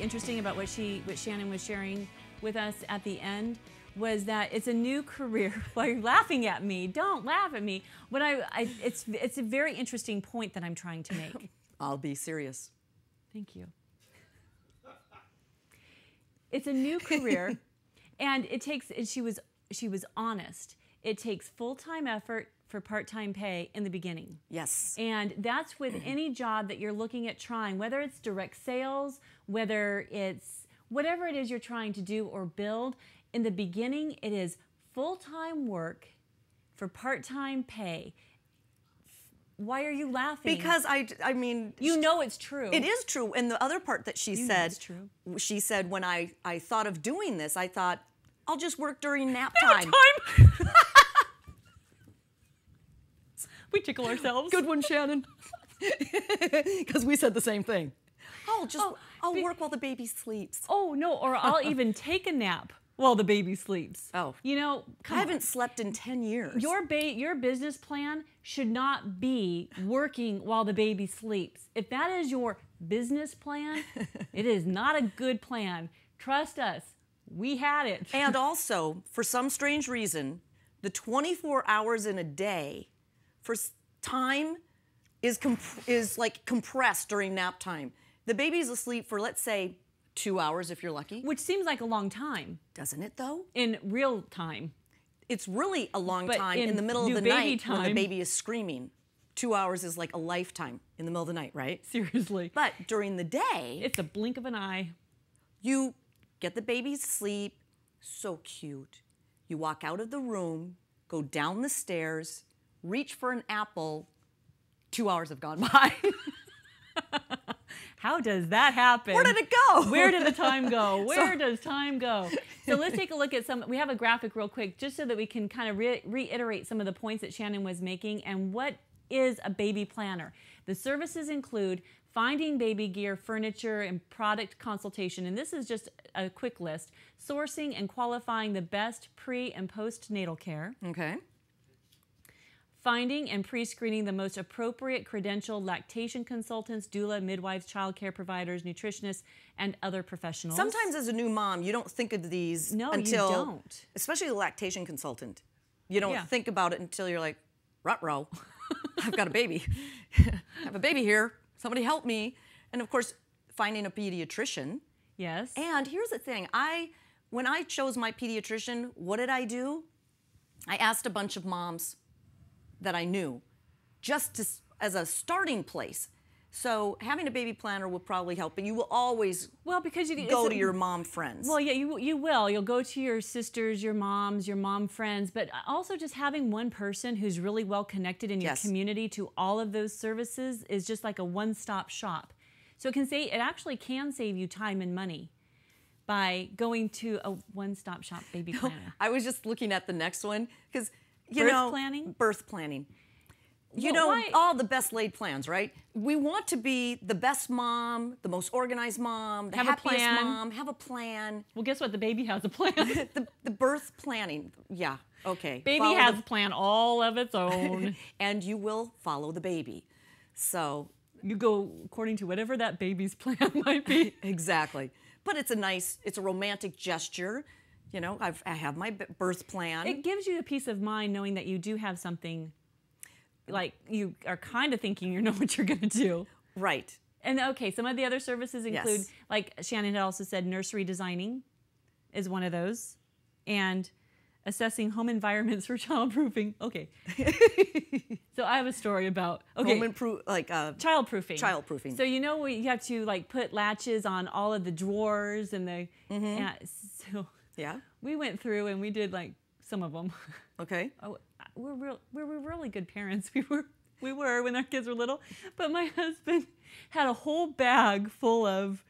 interesting about what Shannon was sharing with us at the end was that it's a new career. Well, you're laughing at me. Don't laugh at me. But it's a very interesting point that I'm trying to make. I'll be serious. Thank you. It's a new career, and it takes. And she was honest. It takes full-time effort for part-time pay in the beginning. Yes. And that's with any job that you're looking at trying, whether it's direct sales, whether it's whatever it is you're trying to do or build. In the beginning, it is full-time work for part-time pay. Why are you laughing? Because I mean... You know it's true. It is true. And the other part that she said... It's true. She said, when I thought of doing this, I thought, I'll just work during nap time. We tickle ourselves. Good one, Shannon. Because we said the same thing. I'll work while the baby sleeps. Oh, no, or I'll even take a nap while the baby sleeps. Oh. You know, I haven't slept in 10 years. Your business plan should not be working while the baby sleeps. If that is your business plan, it is not a good plan. Trust us. We had it. And also, for some strange reason, the 24 hours in a day for time is like compressed during nap time. The baby's asleep for, let's say, 2 hours if you're lucky. Which seems like a long time. Doesn't it, though? In real time. It's really a long But time in in the middle of new the baby night when the time- baby is screaming. 2 hours is like a lifetime in the middle of the night, right? Seriously. But during the day, It's a blink of an eye. you get the baby to sleep. So cute. You walk out of the room, go down the stairs, reach for an apple. 2 hours have gone by. How does that happen? Where did it go? Where did the time go? Where does time go? So let's take a look at we have a graphic real quick just so that we can kind of reiterate some of the points that Shannon was making and what is a baby planner. The services include finding baby gear, furniture, and product consultation. And this is just a quick list. Sourcing and qualifying the best pre- and postnatal care. Okay. Finding and pre-screening the most appropriate credentialed lactation consultants, doula, midwives, child care providers, nutritionists, and other professionals. Sometimes as a new mom, you don't think of these until... you don't. Especially the lactation consultant. You don't Yeah. think about it until you're like, ruh-roh, I've got a baby. I have a baby here. Somebody help me. And of course, finding a pediatrician. Yes. And here's the thing. When I chose my pediatrician, what did I do? I asked a bunch of moms that I knew, as a starting place. So having a baby planner will probably help, but you will always because you go to your mom friends. Well, yeah, you will. You'll go to your sisters, your moms, your mom friends, but also just having one person who's really well connected in your Yes. community to all of those services is just like a one-stop shop. So it actually can save you time and money by going to a one-stop shop baby planner. I was just looking at the next one because Birth planning? Birth planning. Why? All the best laid plans, right? We want to be the best mom, the most organized mom, the Have a happiest plan. mom, have a plan. Well, guess what? The baby has a plan. The birth planning, yeah, okay. Baby Follow has a plan all of its own. and you will follow the baby. So You go according to whatever that baby's plan might be. exactly. But it's a romantic gesture. You know, I have my birth plan. It gives you a peace of mind knowing that you do have something, like you are kind of thinking you know what you're going to do. Right. And okay, some of the other services include, Yes. like Shannon had also said, nursery designing is one of those, and assessing home environments for childproofing. Okay. So I have a story about childproofing. Childproofing. So you have to like put latches on all of the drawers and the. So Yeah. we went through and we did like some of them. Okay. Oh, we were really good parents. We were when our kids were little. But my husband had a whole bag full of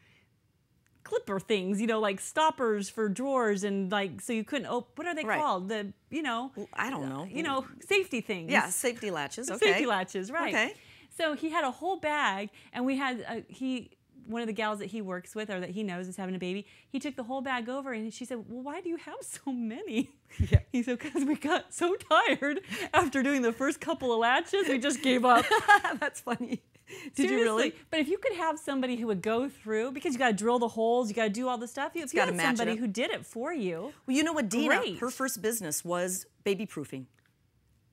clipper things, like stoppers for drawers and like so you couldn't open. What are they Right. called? I don't know. Safety things. Yeah, safety latches. Okay. Safety latches, right? Okay. So he had a whole bag, and we had one of the gals that he works with or that he knows is having a baby. He took the whole bag over, and she said, "Well, why do you have so many?" Yeah. He said, "Because we got so tired after doing the first couple of latches, we just gave up." That's funny. Did you really? But if you could have somebody who would go through, because you got to drill the holes, you got to do all the stuff. If you had somebody who did it for you. Well, you know what, Dina, her first business was baby proofing.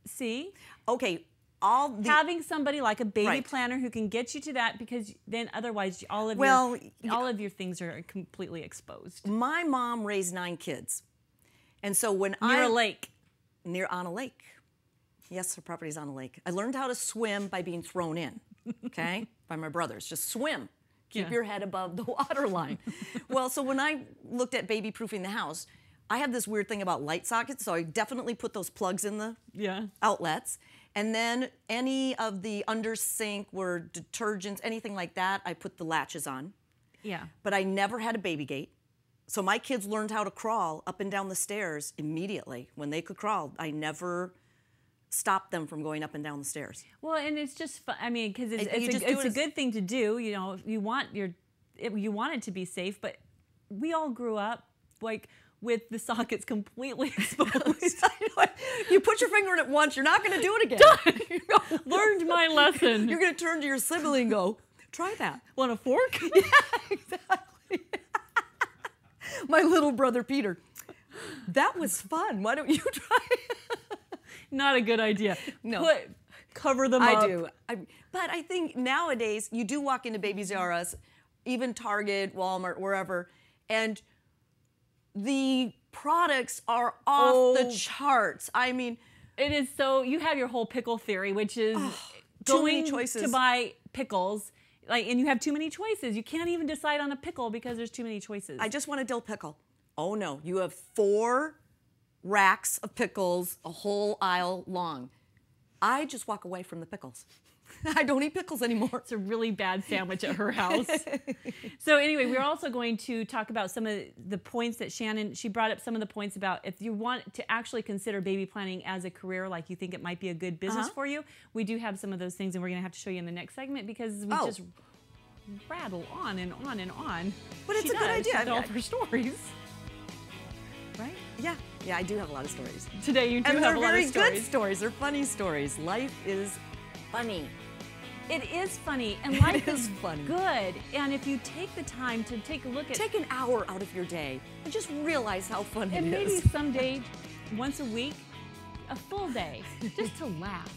See? Okay. Having somebody like a baby planner who can get you to that, because then otherwise all of your things are completely exposed. My mom raised 9 kids. And so when Near a lake. On a lake. Yes, her property's on a lake. I learned how to swim by being thrown in, okay, by my brothers. Just swim. Keep your head above the water line. Well, so when I looked at baby proofing the house, I had this weird thing about light sockets, so I definitely put those plugs in the outlets. And then any of the under sink or detergents, anything like that, I put the latches on. Yeah. But I never had a baby gate. So my kids learned how to crawl up and down the stairs immediately. When they could crawl, I never stopped them from going up and down the stairs. Well, and it's just fun. I mean, because it's a good thing to do. You know, you want it to be safe, but we all grew up like with the sockets completely exposed. You put your finger in it once, you're not going to do it again. Learned my lesson. You're going to turn to your sibling and go, try that. Want a fork? Yeah, exactly. My little brother Peter, that was fun. Why don't you try it? Not a good idea. No. Cover them up. I do. But I think nowadays, you do walk into Babies R Us, even Target, Walmart, wherever, and the products are off the charts. I mean, it is so, you have your whole pickle theory, which is too many choices to buy pickles, and you have too many choices. You can't even decide on a pickle because there's too many choices. I just want a dill pickle. Oh no, you have 4 racks of pickles, a whole aisle long. I just walk away from the pickles. I don't eat pickles anymore. It's a really bad sandwich at her house. So anyway, we're also going to talk about some of the points that she brought up some of the points about if you want to actually consider baby planning as a career, like you think it might be a good business for you. We do have some of those things, and we're going to have to show you in the next segment because we just rattle on and on and on. But it's a good idea. She tells her stories. Right? Yeah. Yeah, I do have a lot of stories. Today you do have a lot of stories. And they're very good stories. They're funny stories. Life is funny. It is funny, and life is funny. Good. And if you take the time to take a look at... Take an hour out of your day and just realize how fun it is. And maybe someday, once a week, a full day, just to laugh.